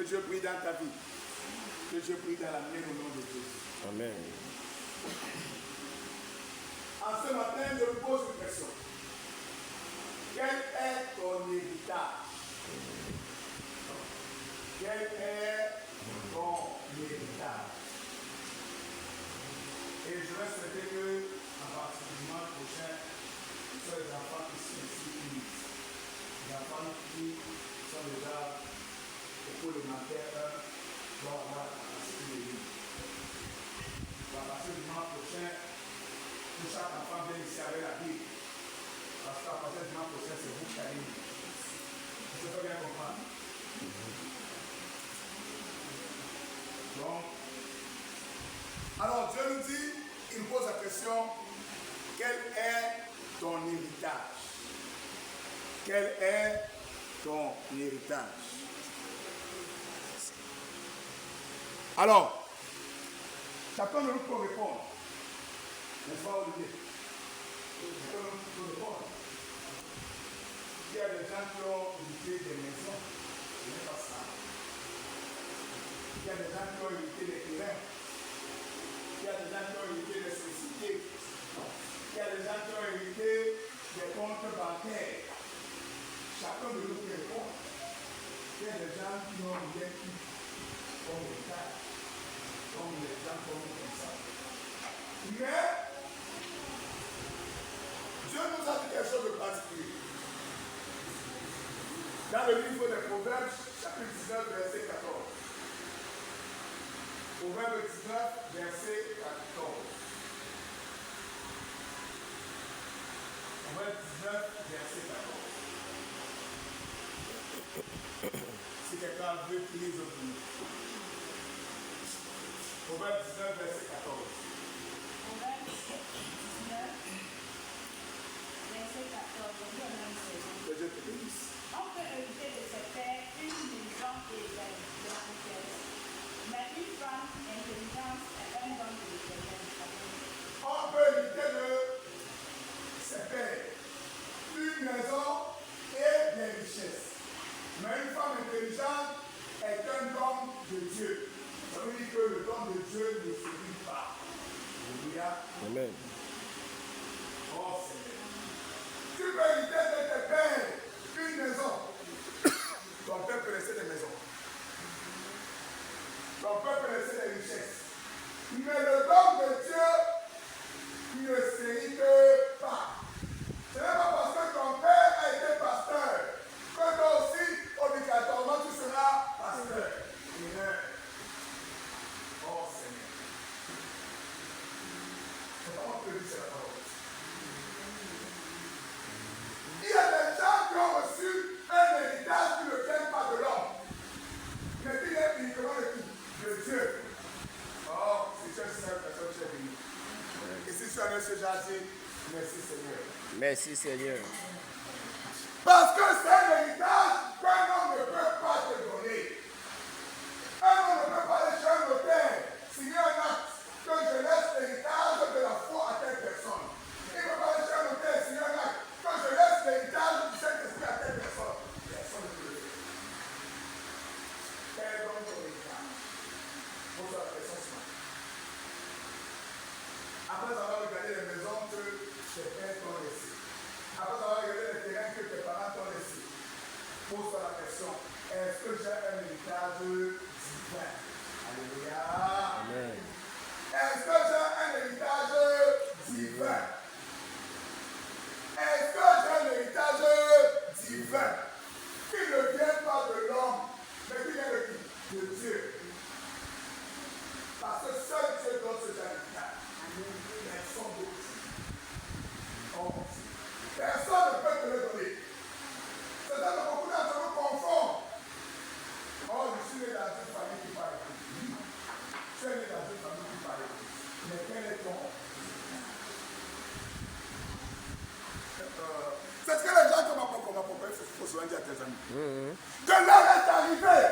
Dieu brille dans ta vie. Que Dieu brille dans la mienne au nom de Jésus. Amen. En ce matin, je vous pose une question. Quel est ton héritage? Quel est ton héritage? Et je vais souhaiter que, à partir du dimanche prochain, ce soit les enfants qui sont ici unis. Les enfants qui sont déjà au cours élémentaire doivent avoir la capacité de lire. À partir du dimanche prochain, tout chaque enfant vient ici avec la Bible. Parce qu'à partir du dimanche prochain, c'est vous qui allez lire. Est-ce que vous bien comprendre? Donc, alors Dieu nous dit, il nous pose la question, quel est ton héritage? Quel est ton héritage? Alors, chacun de nous peut répondre. N'est-ce pas, Olivier? Chacun de nous peut répondre. Il y a des gens qui ont hérité des maisons. Ce n'est pas ça. Il y a des gens qui ont hérité des terrains. Il y a des gens qui ont hérité des sociétés. Il y a des gens qui ont hérité des comptes bancaires. Chacun de nous répond. Il y a des gens qui n'ont rien eu comme héritage. Comme les gens comme ça. Mais Dieu nous a dit quelque chose de particulier. Dans le livre des Proverbes, chapitre 19, verset 14. Proverbe 19, verset 14. Proverbe 19, verset 14. Si quelqu'un veut qu'il lise au plus. Proverbe 19, verset 14. Proverbe 19, verset 14. Que Dieu te bénisse. On peut hériter de ses pères une maison et de la richesse, mais une femme intelligente est un don de l'Éternel. On peut hériter de ses pères une maison et des richesses. Mais une femme intelligente est un don de Dieu. Ça veut dire que le don de Dieu ne se vit pas. Alléluia. Amen. Oh Seigneur. Tu peux hériter de tes pères une maison. Ton père peut laisser des maisons. Ton père peut laisser des richesses. Mais le don de Dieu ne s'hérite pas. Ce n'est pas parce que ton père a été pasteur que toi aussi, obligatoirement, tu seras pasteur. Oh Seigneur. C'est pas moi qui le dis, c'est la parole. Il y a des gens qui ont reçu un héritage qui ne vient pas de l'homme, mais qui est uniquement de Dieu. Oh, si tu es seule personne, tu es béni. Et si tu as un ce jardin, merci Seigneur. Merci Seigneur. Parce que c'est un héritage qu'un homme ne peut pas te donner. Un homme ne peut pas aller chez un notaire, signer un acte, que je laisse l'héritage de la foi à telle personne. Il ne peut pas aller chez un notaire, signer un acte, que je laisse l'héritage du Saint-Esprit à telle personne. Personne ne peut le faire. Quel est donc ton héritage? Pose la question ce matin. Après avoir regardé les maisons que tes pères t'ont laissées, après avoir regardé les terrains que tes parents t'ont laissés, pose-toi la question, est-ce que j'ai un héritage divin? Alléluia. Amen. Est-ce que j'ai un héritage divin? Est-ce que j'ai un héritage divin qui ne vient pas de l'homme, mais qui vient de qui? De Dieu. Parce que seul Dieu donne ce héritage. Personne d'autre. Oh, personne ne peut te le donner. C'est ça que beaucoup d'entre nous confondent. Oh, je suis né dans une famille qui parle église. Tu es né dans une famille qui parle église. Mais quel est ton? C'est ce que les gens comme ma papa, il faut souvent dire à tes amis. Que l'heure est arrivée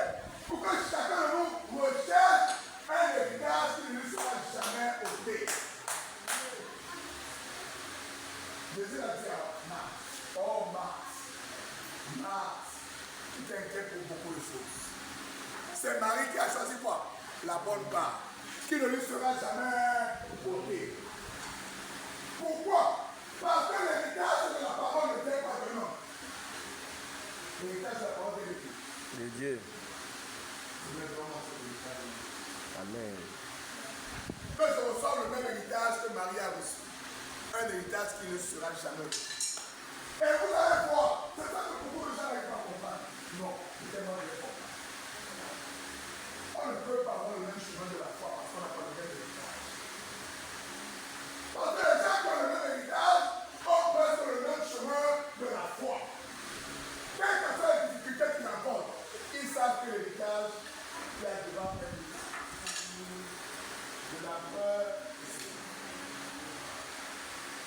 pour que chacun de nous recherche un héritage qui ne lui sera jamais ôté. Jésus a dit à Marc, oh Marc, tu t'inquiètes pour beaucoup de choses. c'est Marie qui a choisi quoi? La bonne part, qui ne lui sera jamais ôtée. Pourquoi? Parce que l'héritage de la parole ne vient pas de l'homme. L'héritage de la parole vient de qui? De Dieu. Amen. Mais je reçois le même héritage que Marie a reçu. Un héritage qui ne sera jamais. Et vous allez voir, c'est ça que beaucoup de gens n'arrivent pas à comprendre. Non, c'est tellement bien comprendre. On ne peut pas avoir le même chemin de la foi parce qu'on n'a pas le même héritage. Parce que les gens qui ont le même héritage, on peut sur le même chemin de la foi. Quelle que soit la difficulté qu'ils rencontrent, ils savent que l'héritage qui a devant eux,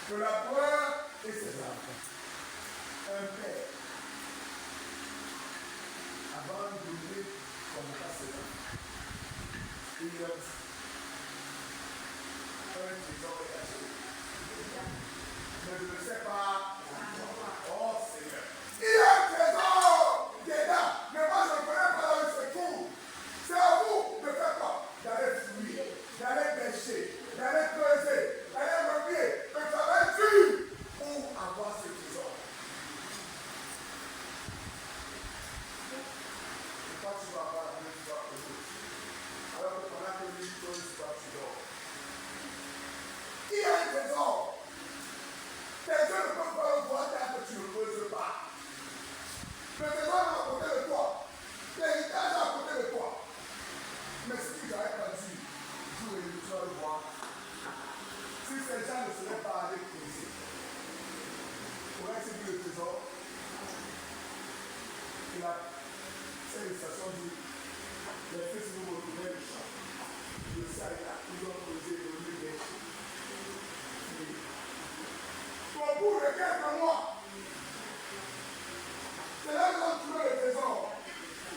de la peur et ses enfants. Un père, avant de donner comme ça ses enfants, il leur dit un trésor est caché. Mais je ne sais pas. Oh Seigneur. Il y a un trésor qui est là. Mais moi je ne connais pas où il se trouve. C'est à vous de faire quoi? D'aller fouiller, d'aller pêcher, d'aller creuser, d'aller remuer, de travailler dur pour avoir ce trésor. Et quand tu vas avoir la même histoire que l'autre, alors que pendant que lui ton histoire, tu dors. Il y a un trésor. Tes yeux ne peuvent pas le voir tant que tu ne creuses pas. Le trésor est à côté de toi. L'héritage est à côté de toi. Mais si tu n'avais pas dit, jour et nuit, tu vas le voir. Si ces gens ne seraient pas allés creuser, aurait-il vu le trésor? Et là, cette illustration dit, les fils nous retournaient le champ. Le sel est là, ils ont creusé le lieu des champs. Au bout de quelques mois, c'est là qu'ils ont trouvé le trésor.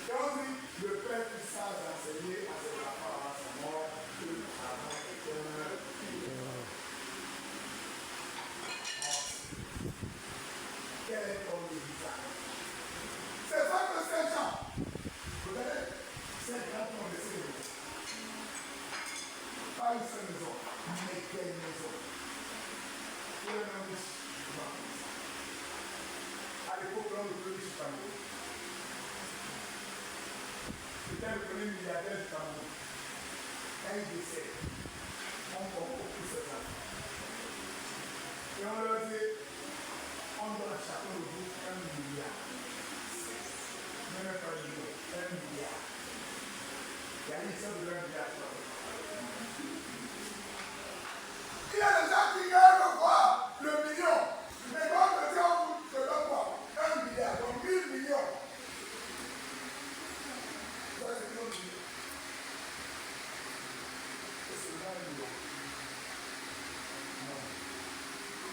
Et on dit, le père qui sage enseigner à ses enfants à sa mort, que avant éternel. Quel est ton héritage? C'est ça que Saint Jean, vous voyez, Saint Jean qui ont laissé les maisons. Pas une seule maison, mais quelle maison? Il est même riche. À l'époque, l'homme le plus riche du Cameroun. C'était le premier milliardaire du Cameroun. Quand il décède, on convoque tous ses enfants. Et on leur dit, on donne à chacun de vous 1 milliard. Même pas 1 million, 1 milliard. Il y a une somme de 1 milliard. Il y a des gens qui veulent voir le million. Mais quand on dit on vous donne quoi? 1 milliard, donc 1000 millions. Ça, c'est une autre million. C'est seulement 1 million. Non.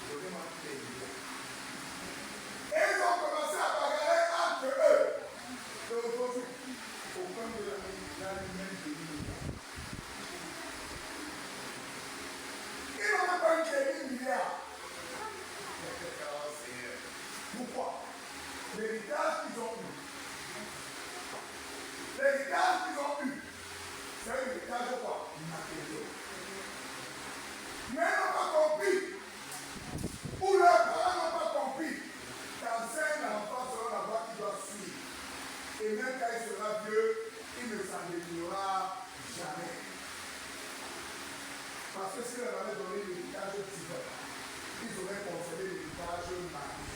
Donnez-moi tous les millions. Et ils ont commencé à bagarrer entre eux. Et aujourd'hui, aucun de la même de 1 million. Ils n'ont même pas eu 1 milliard. Pourquoi? L'héritage qu'ils ont eu. L'héritage qu'ils ont eu, c'est un héritage quoi? Matériel. Mais ils n'ont pas compris. Ou leurs parents n'ont pas compris qu'enseigne l'enfant selon la voie qu'il doit suivre. Et même quand il sera vieux, il ne s'en délivrera jamais. Parce que s'il leur avait donné l'héritage divin, ils auraient conservé l'héritage matériel.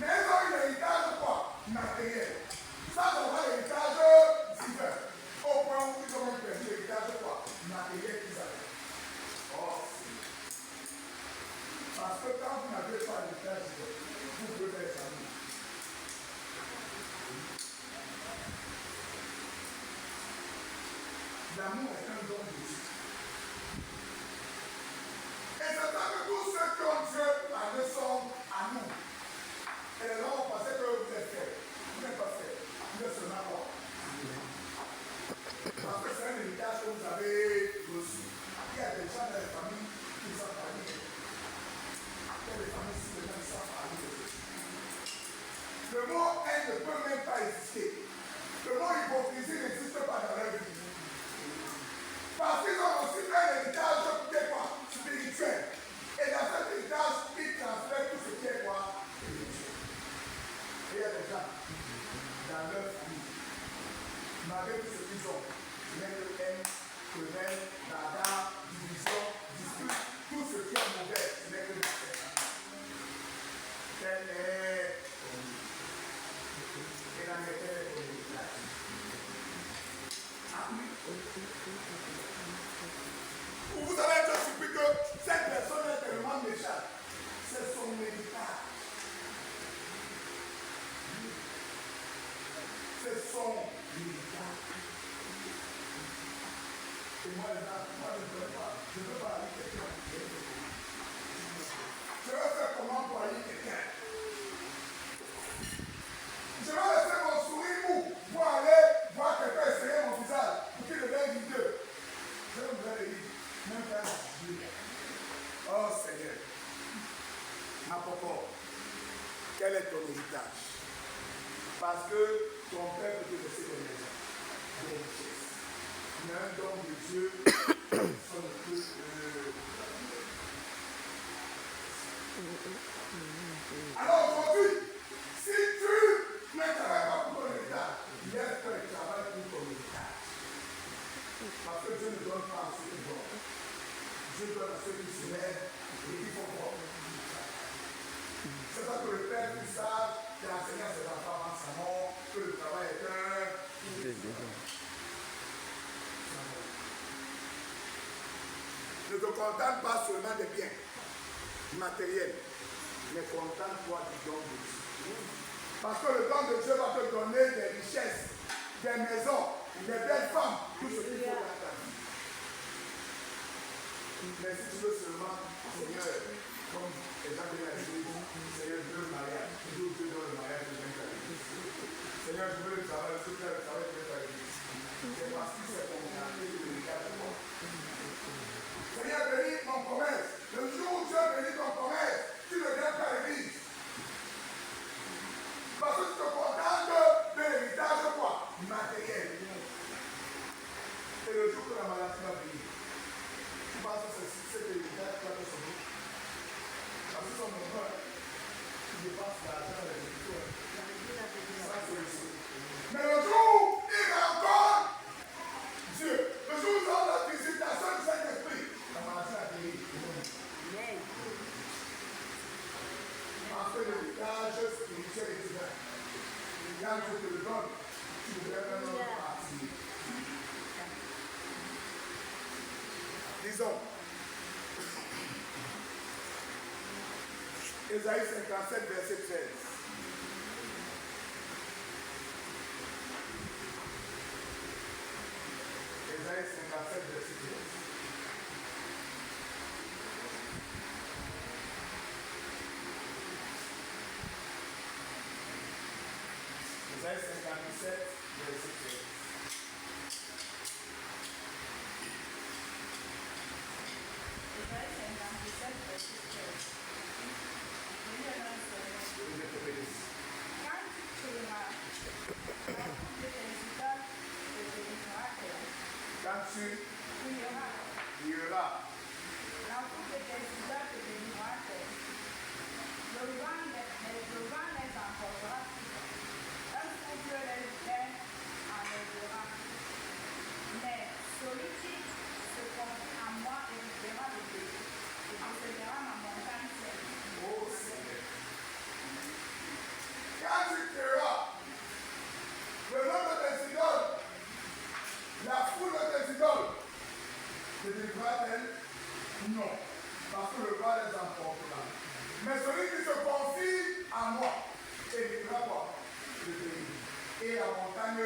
Mais ils ont eu l'héritage quoi? Matériel. Ça, on voit l'héritage divin. Au point où ils ont même perdu l'héritage quoi? Matériel qu'ils avaient. Oh, si. Parce que quand vous n'avez pas l'héritage divin, vous pouvez être amis. L'amour est un don de Dieu. Et c'est ça que tous ceux qui ont Dieu la leçon à nous. Et les gens vont penser que vous êtes fait. Vous n'êtes pas fait. Vous êtes seulement quoi? Parce que c'est un héritage que vous avez reçu. Il y a des gens dans les familles qui sont parmi. Il y a des familles qui sont parmi. Le mot haine ne peut même pas exister. Le mot hypocrisie l'hypocrisie n'existe pas dans leur vie. Parce qu'ils ont aussi fait un héritage qui est quoi? Spirituel. Et dans cet héritage, ils transmettent tout ce qui est quoi? Spirituel. Et il y a des gens dans leur famille, malgré tout ce qu'ils ont, même le haine, querelle, bagarre, division, dispute, tout ce qui est mauvais, ce n'est que la paix. Tel est et la méthode est héritage. Vous avez été surpris que cette personne est tellement méchante. C'est son héritage. C'est son héritage. Et moi, je ne veux pas. Je ne veux pas aller quelqu'un. Je veux faire comment pour aller quelqu'un. Je vais laisser mon sourire mou pour aller voir quelqu'un essayer mon visage pour qu'il devienne videux. Je vais vous dire, même faire la Bible. Oh Seigneur, ma papa, quel est ton héritage? Parce que ton père peut te laisser des maisons, des richesses. Mais un don de Dieu, ça ne peut Alors aujourd'hui, si tu ne travailles pas pour ton héritage, laisse que tu travailles pour ton héritage. Parce que Dieu ne donne pas à ceux qui donnent. Dieu donne à ceux qui se lèvent et qui font quoi. C'est ça que le Père plus sage qui a enseigné à ses enfants avant sa mort que le travail est un. Ne te contente pas seulement des biens matériels, mais contente-toi du don de Dieu. Parce que le don de Dieu va te donner des richesses, des maisons, des belles femmes, tout ce qu'il faut dans ta vie. Mais si tu veux seulement, Seigneur, comme les gens viennent à l'église, Seigneur, je veux le mariage. Toujours Dieu donne le mariage de ta vie. Seigneur, je veux le travail, je veux faire le travail de ta vie. C'est parce que c'est ton quartier de l'héritage de moi. Seigneur, bénis mon commerce. Le jour où Dieu bénit ton commerce, tu ne viens pas à l'église. Parce que tu te contentes de l'héritage quoi? Matériel. Et le jour que la maladie va venir, tu penses que c'est cet héritage qui va te sauver. Parce que son nombreux, tu dépenses l'argent des éditeurs. Ça, c'est le sauver. Mais le jour où il y a encore Dieu, le jour où nous avons la visitation du Saint-Esprit, la maladie a guéri. Parce que l'héritage spirituel est divin. Quand je te le donne, tu devrais faire notre partie. Disons, Ésaïe 57, verset 13. Ésaïe 57, verset 13. Ésaïe 57, verset 13. Quand tu iras, mais celui qui se confie à moi héritera le pays et possédera ma montagne sainte. oh Seigneur, quand tu iras, le nom de tes idoles, la foule de tes idoles, te délivrera-t-elle? Non, parce que le roi les emportera. Mais celui qui se confie à moi, héritera quoi? Le pays. Et la montagne.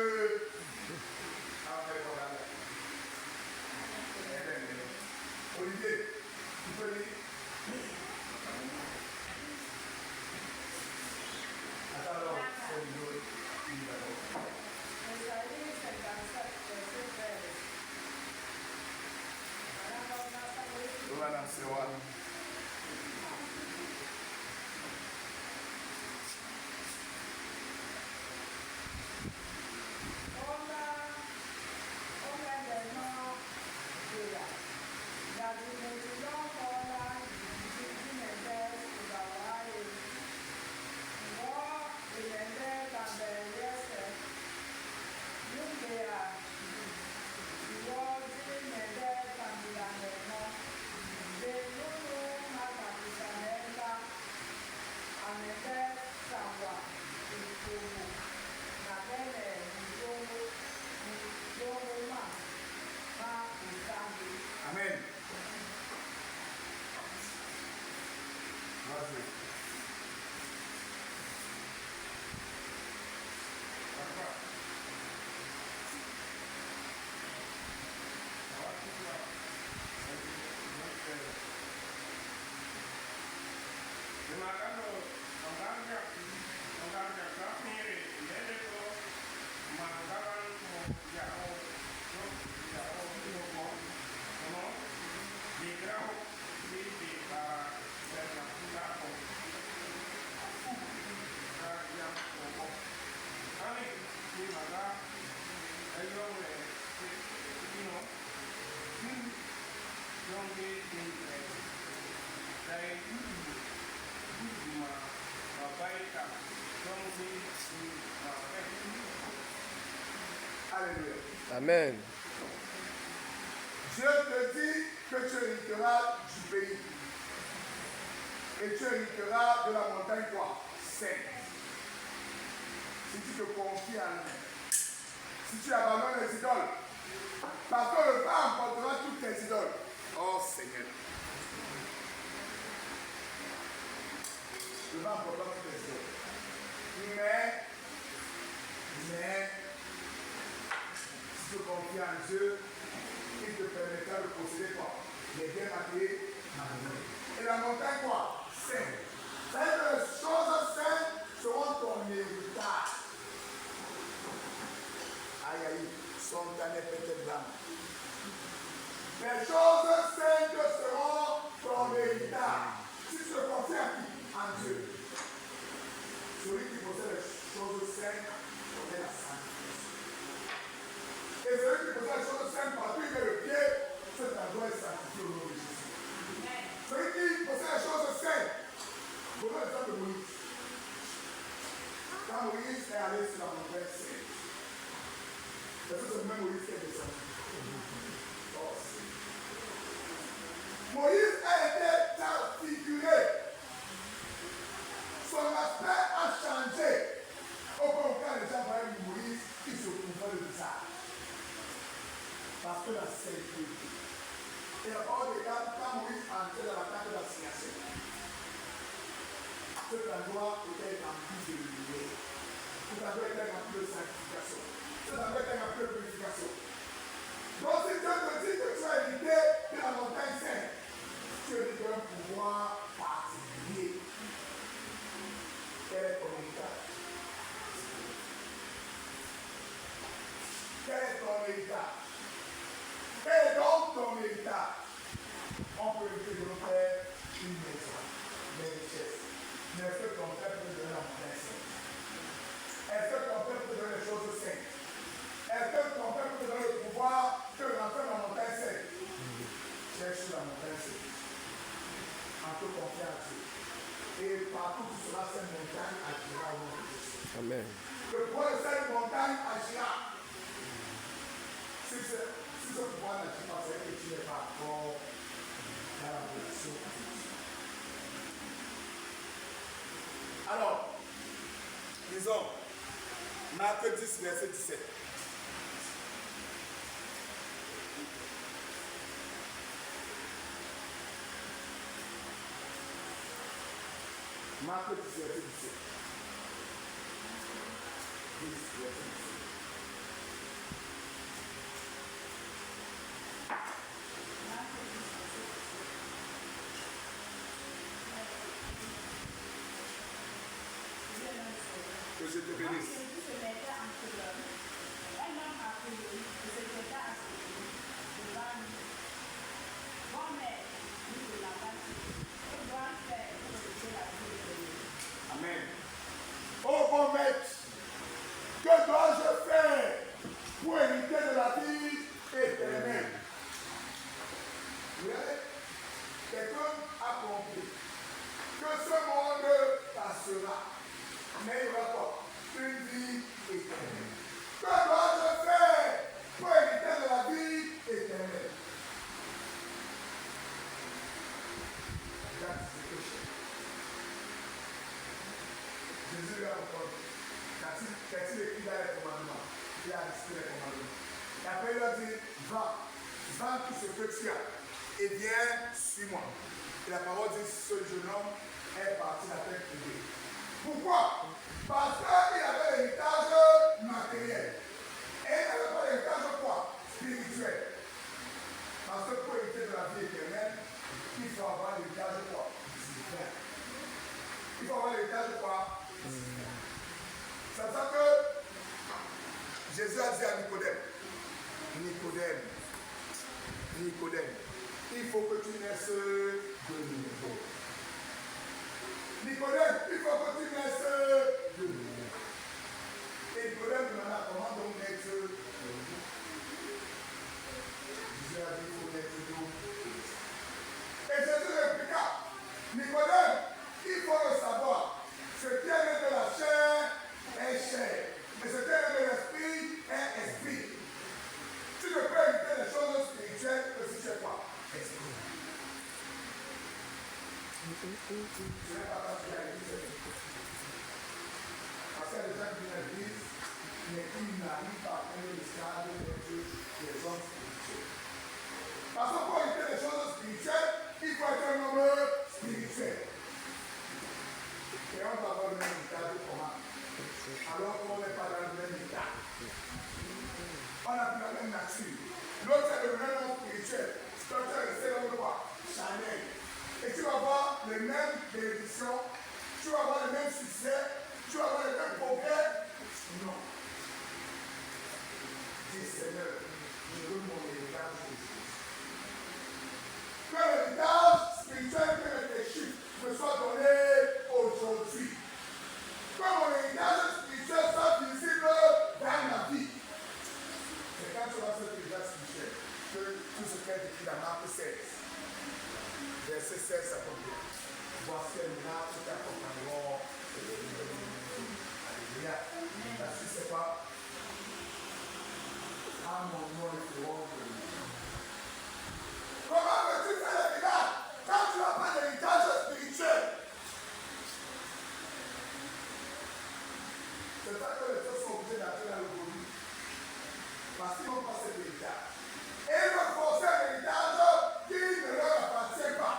Olivier, tu peux lire? Attends, c'est une autre. Ésaïe 57, verset 13. Voilà, c'est vrai. Onda Alléluia. Amen. Dieu te dit que tu hériteras du pays. Et tu hériteras de la montagne quoi? Sainte. Si tu te confies en lui. Si tu abandonnes les idoles. Parce que le vent emportera toutes tes idoles. Oh Seigneur. Le vent emportera toutes tes idoles. Mais, si tu confies en Dieu, il te permettra de posséder quoi? Les biens matériels. Et la montagne quoi? Sainte. C'est-à-dire que les choses saintes seront ton héritage. Aïe aïe, son dernier peut-être blanc. Les choses saintes seront ton héritage. Si tu te confies à qui? En Dieu. Celui qui possède les choses saintes connaît la sanctification. Et celui qui possède les choses saintes, partout il met le pied, cet endroit est sanctifié au nom de Jésus. Celui qui possède les choses saintes, prenons l'exemple de Moïse. Quand Moïse est allé sur la montagne sainte, parce que c'est le même Moïse qui est descendu. Oh, Moïse a été transfiguré. Son aspect a changé. Au contraire, les gens voyaient Moïse, ils se couvraient le visage. Parce que la sainteté. Et la parole de God, quand Moïse entrait dans la tente de l'assignation, cet endroit était rempli de lumière. Cet endroit était rempli de sanctification. Cet endroit était rempli de purification. Donc si Dieu te dit que tu as hérité de la montagne sainte, tu as un pouvoir particulier. Quel est ton héritage? Quel est ton héritage? Quel est donc ton héritage? On peut hériter de nos pères une maison, des richesses. Mais est-ce que ton père peut donner la montagne sainte? Est-ce que ton père peut donner les choses saintes? Est-ce que ton père peut donner le pouvoir de rentrer dans la montagne sainte? Cherche la montagne sainte. En te confiant à Dieu. Et partout où tu seras, cette montagne agira au nom de Jésus. Amen. Le pouvoir de cette montagne agira. Si ce pouvoir n'agit pas, c'est que tu n'es pas encore dans la relation avec Dieu. Alors, disons, Marc 10, verset 17. Marc 10, verset 17. 10, verset 17. Que je te bénisse. Amen. Oh bon maître, que dois-je faire pour hériter de la vie éternelle? Vous voyez, quelqu'un a compris que ce monde passera, mais il y aura quoi? Une vie éternelle. Que dois-je faire pour hériter de la vie éternelle? That's the question. Jésus lui a répondu. Qu'a-t-il écrit dans les commandements? Il a listé les commandements. Et après il a dit, vends tout ce que tu as et viens, suis-moi. Et la parole dit, ce jeune homme est parti la tête privée. Pourquoi? Parce qu'il avait l'héritage matériel. Et il n'avait pas l'héritage quoi? Spirituel. Parce que pour hériter de la vie éternelle, il faut avoir l'héritage quoi? Divin. Il faut avoir l'héritage quoi? C'est ça que Jésus a dit à Nicodème. Nicodème, il faut que tu naisses de nouveau. Nicodème, il faut que tu naisses de nouveau. Et Nicodème demanda comment donc naître de nouveau. n'est pas parce qu'il y a l'église. Parce qu'il y a des gens qui viennent à l'église, mais qui n'arrivent pas à atteindre le stade d'être des hommes spirituels. Parce que pour éviter les choses spirituelles, il faut être un homme spirituel. Et on va avoir le même état de commande. Alors qu'on n'est pas dans le même état. On n'a plus la même nature. L'autre est le même homme spirituel. L'autre est resté dans le roi, Chanel. Et tu vas voir les mêmes bénédictions, tu vas voir les mêmes succès, tu vas voir les mêmes progrès. Non. Dis Seigneur, je veux mon héritage aujourd'hui. Que l'héritage spirituel que les chiffres me soit donné aujourd'hui. Que mon héritage spirituel soit visible dans ma vie. C'est quand tu vas faire l'héritage spirituel que tout ce qui est écrit dans Marc 16, verset 16, ça tombe bien. Voici un miracle qui accompagneront. Alléluia. La suite, c'est pas. Ah, mon nom est pour comment veux-tu faire les miracles quand tu n'as pas d'héritage spirituel? C'est ça que les gens sont obligés d'aller dans le volume. Parce qu'ils n'ont pas cet héritage. Et ils veulent forcer un héritage qui ne leur appartient pas.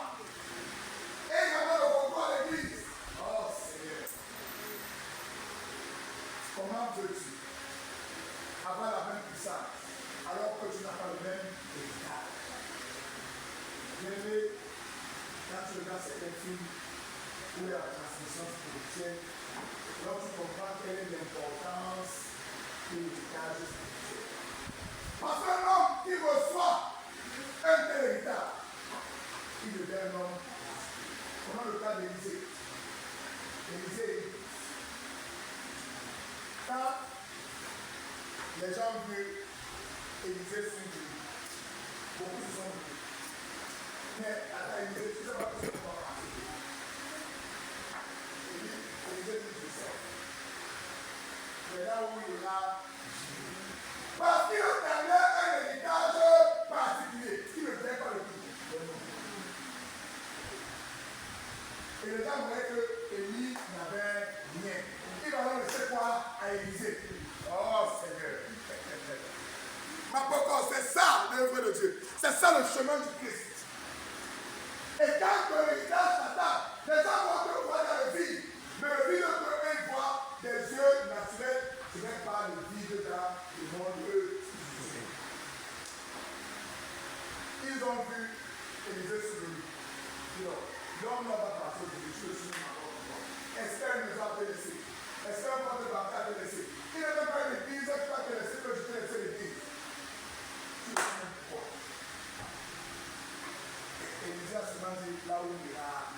Et il y a le contrôle à l'église. Oh Seigneur. Comment veux-tu avoir la même puissance alors que tu n'as pas le même héritage? Bien-aimé, quand tu regardes certains films où il y a la transmission spirituelle, alors tu comprends quelle est l'importance de l'héritage spirituel. Parce qu'un homme qui reçoit un tel héritage, il devient un homme. Comment le cas d'Élisée? Élisée, quand les gens ont vu Élisée suivre, beaucoup se sont vus. Mais à la Élisée, tu ne sais pas ce qu'on va passer. Élisée dit, je sais. Mais là où il est là, parce qu'il obtenait un héritage particulier, qui ne vient pas le tout. Et les gens voulaient que Élie n'avait rien. Il va leur laisser quoi à Élisée? Oh Seigneur. Ma pourquoi c'est ça l'œuvre de Dieu. C'est ça le chemin du Christ. Et quand l'héritage s'attend, les gens vont te voir dans le vide. Mais le vide peut même voir des yeux naturels. Ce n'est pas le vide dans le monde spirituel. Ils ont vu Élisée sur lui. L'homme n'a pas passé de Dieu sur ma porte. Est-ce qu'elle nous a laissé? Est-ce qu'un porte de banque a laissé? Il n'a même pas une église, tu vas te laisser que je te laisse l'église. Tu sais même pourquoi. Élisée a seulement dit là où il ira.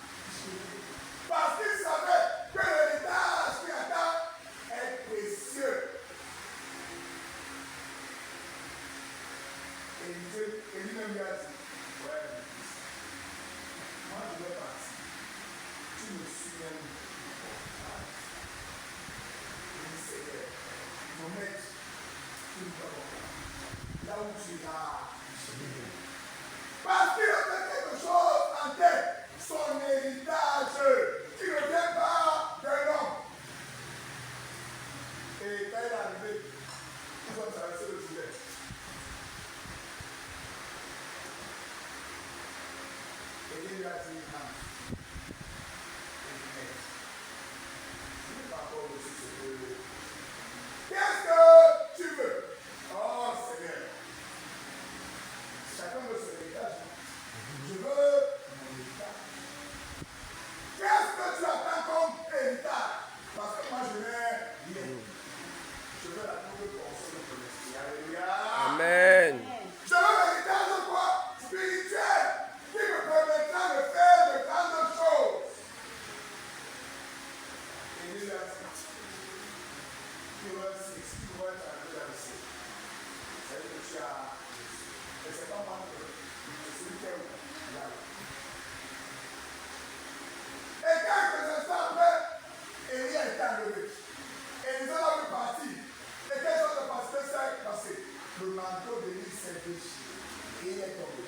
Parce qu'il savait que l'héritage qui attend est précieux. Élie même lui a dit, ouais, moi je vais partir. Tu me suis même. Il dit, Seigneur, mon maître, tu me vois là où tu iras. Parce qu'il a fait quelque chose en tête, son héritage, qui ne vient pas d'un homme. Et quand il est arrivé, ils ont traversé le Jourdain. Et il lui a dit, non. Je n'ai pas encore reçu ce que. Qu'est-ce que tu veux? Oh Seigneur. Chacun veut son héritage. Je veux mon héritage. Qu'est-ce que tu attends comme héritage? Parce que moi je n'ai rien. Je veux la double portion de ton esprit. Alléluia. Amen. Je veux l'héritage de quoi? Spirituel. Qui me permettra de faire de grandes choses. Et il a dit, tu vas être arrivé dans le ciel. C'est-à-dire que tu as. Et c'est pas mal que c'est celui qui est là. Et quelques instants après, Élie a été enlevé. Et ils ont vu partir. Et quelque chose de particulier s'est passé. Le manteau d'Élie s'est déchiré. Et il est tombé.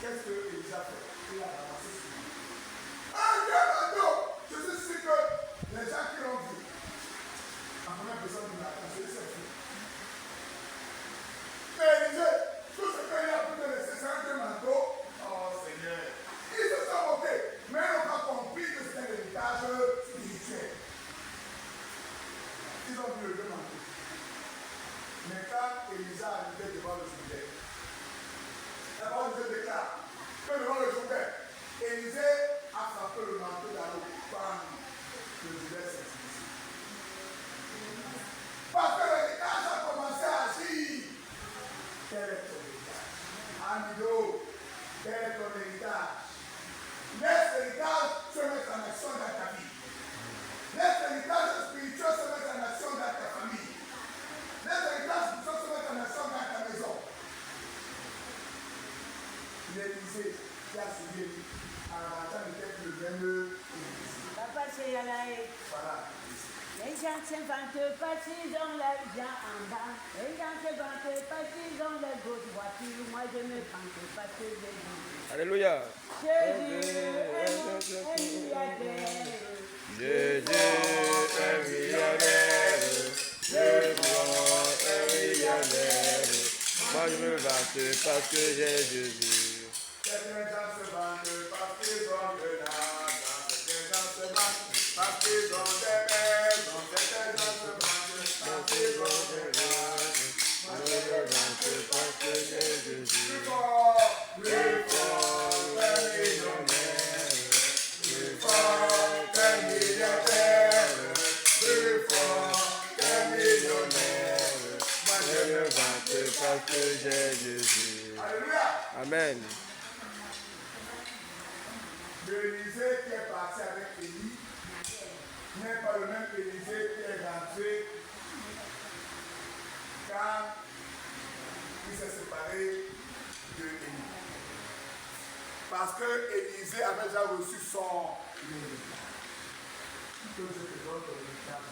Qu'est-ce que Élie a fait? Il a ramassé ce manteau. Un Dieu bateau. Je suis sûr que les gens qui l'ont vu, en première personne du matin, c'est fou. Mais il disait, tout ce qu'il y a pu te laisser, c'est un Dieu manteau. Oh Seigneur. Ils se sont moqués, mais ils n'ont pas compris que c'était l'héritage spirituel. Ils ont vu le Dieu manteau. Mais quand Élisa arrivait devant le Jourdain, la parole de Dieu déclare que devant le Jourdain, Élisée a frappé le manteau dans l'eau. Bam! Le Jourdain s'est divisé. Parce que l'héritage a commencé à agir. Quel est ton héritage? Amido, quel est ton héritage? Laisse l'héritage se mettre en action dans ta vie. Laisse l'héritage spirituel se mettre en action dans ta famille. Laisse l'héritage spirituel se mettre en action dans ta maison. L'Élysée qui a suivi en rentrant n'était plus le même. Papa, c'est Yalaï. Voilà. Les gens se vantent parce qu'ils ont l'argent en bas. Les gens se vantent parce qu'ils ont les grosses voitures. Moi, je me vante parce que j'ai dit. Alléluia. Jésus est milliardaire. Jésus est millionnaire. Jésus est millionnaire. Moi je me vante parce que j'ai Jésus. Certains gens se vantent parce qu'ils ont de l'argent. Certains gens se vantent parce qu'ils ont des maisons. Certains gens se vantent parce qu'ils ont des maisons. Moi je me vante parce que j'ai Jésus. Plus fort, qu'un millionnaire. Plus fort qu'un milliardaire. Plus fort qu'un millionnaire. Moi Je me vante parce que j'ai Jésus. Alléluia. Amen. L'Élysée qui est parti avec Élie n'est pas le même Élysée qui est rentré quand il s'est séparé de Élie. Parce que Élysée avait déjà reçu son héritage. Que je te donne ton héritage.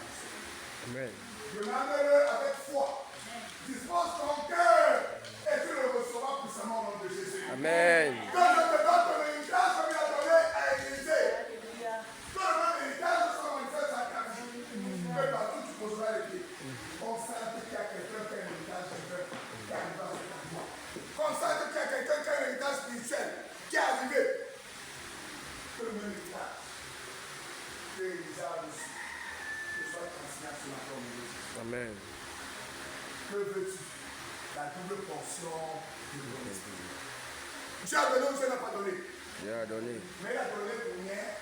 Amen. Demande-le avec foi. Dispose ton cœur et tu le recevras puissamment au nom de Jésus. Amen. Que je te donne ton héritage comme il a donné à Élisée. Alléluia. Que le même héritage soit manifeste à ta vie. Que partout tu poseras les pieds. Constate qu'il y a quelqu'un qui a un héritage divin qui arrive à ce moment. Constate qu'il y a quelqu'un qui a un héritage spirituel qui est arrivé. Que le même héritage que Élisa a reçu que soit transmis à son enfant de Jésus. Amen. Que veux-tu? La double portion du Saint-Esprit. Dieu a donné ou Dieu n'a pas donné? Dieu a donné. Mais il a donné pour rien,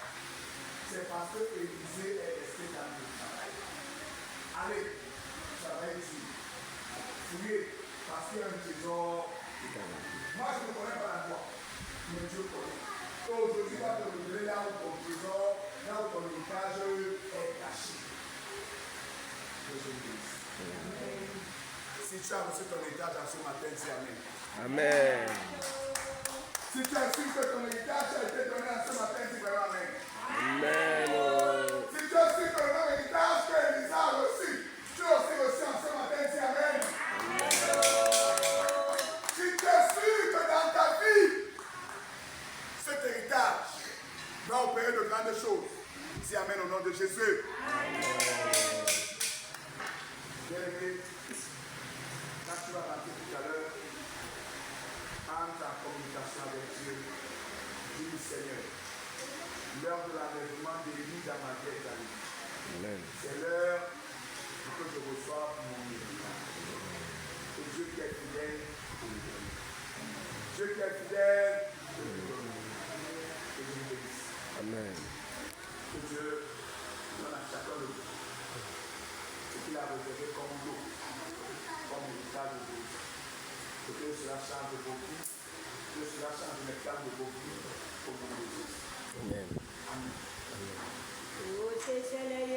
c'est parce que Élisée est resté dans le travail. Allez, travail ici. Fouillez, parce qu'il y a un trésor. Moi, je ne connais pas la voie, mais Dieu connaît. Aujourd'hui, il va te révéler là où ton trésor, là où ton héritage est caché. Que je vous dise. Si tu as reçu ton héritage en ce matin, dis Amen. Amen. Si tu as su que ton héritage a été donné en ce matin, dis vraiment Amen. Amen. Si tu as su que le même héritage que Élisa a reçu, tu as aussi reçu en ce matin, dis Amen. Si tu as su que dans ta vie, cet héritage va opérer de grandes choses, dis Amen au nom de Jésus. Bien-aimé, quand tu vas rentrer tout à l'heure, entre en communication avec Dieu, dis Seigneur, l'heure de l'enlèvement des lits dans ma tête arrive. Amen. C'est l'heure pour que je reçoive mon héritage. Et Dieu qui est fidèle, pour le donner. Dieu qui est fidèle, pour le donner. Que Dieu bénisse. Amen. Que Dieu donne à chacun de vous ce qu'il a réservé comme l'eau, comme héritage de Dieu. Que cela change vos vies, que cela change les plans de vos vies au nom de Jésus. Amen. Amen. Oh, c'est les